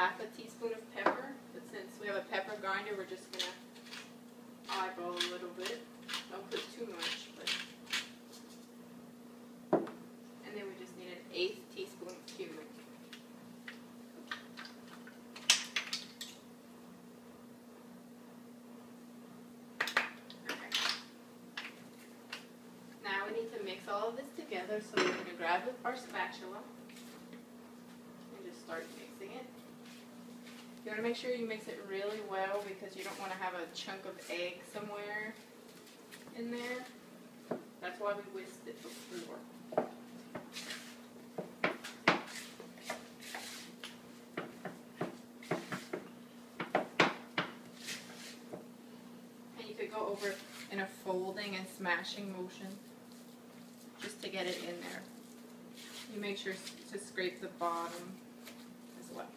half a teaspoon of pepper, but since we have a pepper grinder, we're just going to eyeball a little bit. Don't put too much, but. And then we just need an 1/8 teaspoon of cumin. Okay. Now we need to mix all of this together, so we're going to grab our spatula and just start mixing it. You want to make sure you mix it really well because you don't want to have a chunk of egg somewhere in there. That's why we whisked it before. And you could go over in a folding and smashing motion just to get it in there. You make sure to scrape the bottom as well.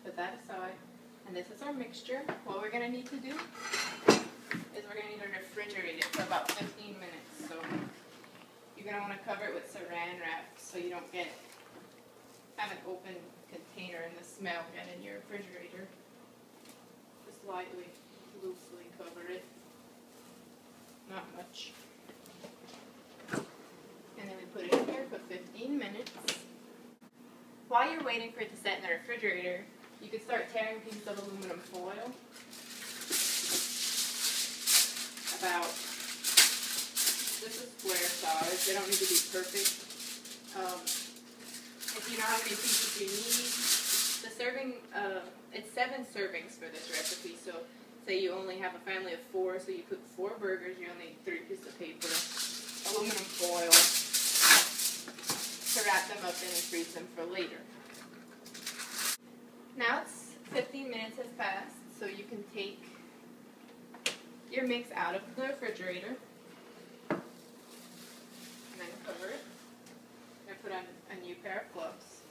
Put that aside, and this is our mixture. What we're going to need to do is we're going to need to refrigerate it for about 15 minutes. So you're going to want to cover it with saran wrap so you don't have an open container and the smell get in your refrigerator. Just lightly, loosely cover it. Not much. And then we put it in here for 15 minutes. While you're waiting for it to set in the refrigerator, you could start tearing pieces of aluminum foil. About just a square size. They don't need to be perfect. If you know how many pieces you need, the serving, it's 7 servings for this recipe. So say you only have a family of 4, so you cook 4 burgers, you only need 3 pieces of paper, aluminum foil, to wrap them up in and freeze them for later. Now it's 15 minutes has passed, so you can take your mix out of the refrigerator and then cover it and put on a new pair of gloves.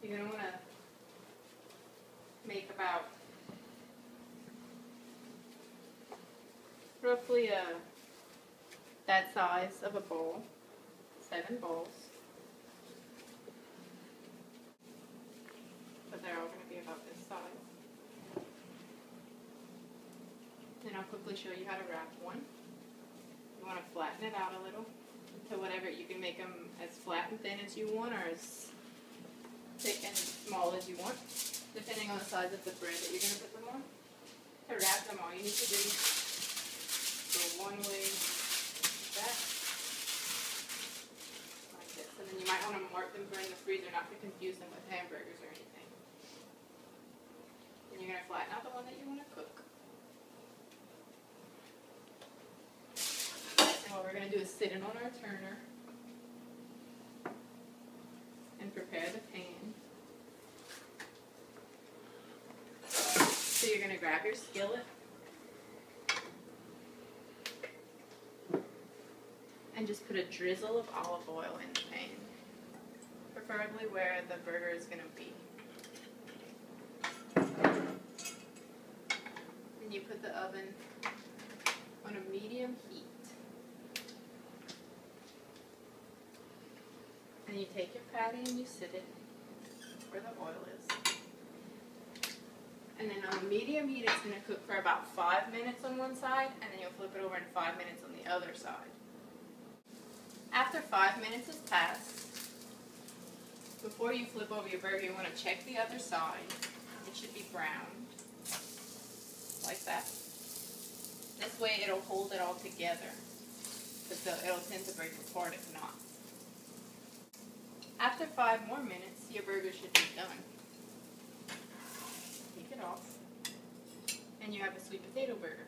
You're going to want to make about roughly that size of a bowl, 7 bowls. But they're all going to be about this size. Then I'll quickly show you how to wrap one. You want to flatten it out a little to whatever, you can make them as flat and thin as you want or as thick and small as you want, depending on the size of the bread that you're going to put them on. To wrap them, all you need to do is go one way, that, like this. And then you might want to mark them for in the freezer, not to confuse them with hamburgers or anything. Then you're going to flatten out the one that you want to cook. And what we're going to do is sit it on our turner and prepare the pan. So you're going to grab your skillet and just put a drizzle of olive oil in the pan, preferably where the burger is going to be. And you put the oven on a medium heat. And you take your patty and you sit it where the oil is. And then on medium heat, it's going to cook for about 5 minutes on one side, and then you'll flip it over in 5 minutes on the other side. After 5 minutes has passed, before you flip over your burger, you want to check the other side. It should be browned, like that. This way it'll hold it all together, because it'll tend to break apart if not. After 5 more minutes, your burger should be done. Take it off, and you have a sweet potato burger.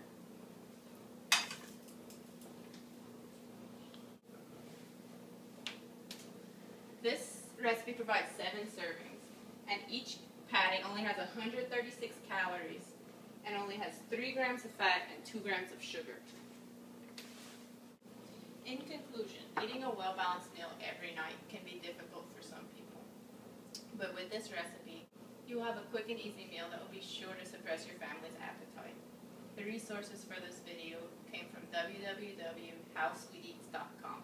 This recipe provides 7 servings, and each patty only has 136 calories and only has 3 grams of fat and 2 grams of sugar. In conclusion, eating a well-balanced meal every night can be difficult for some people. But with this recipe, you will have a quick and easy meal that will be sure to suppress your family's appetite. The resources for this video came from www.howsweeteats.com.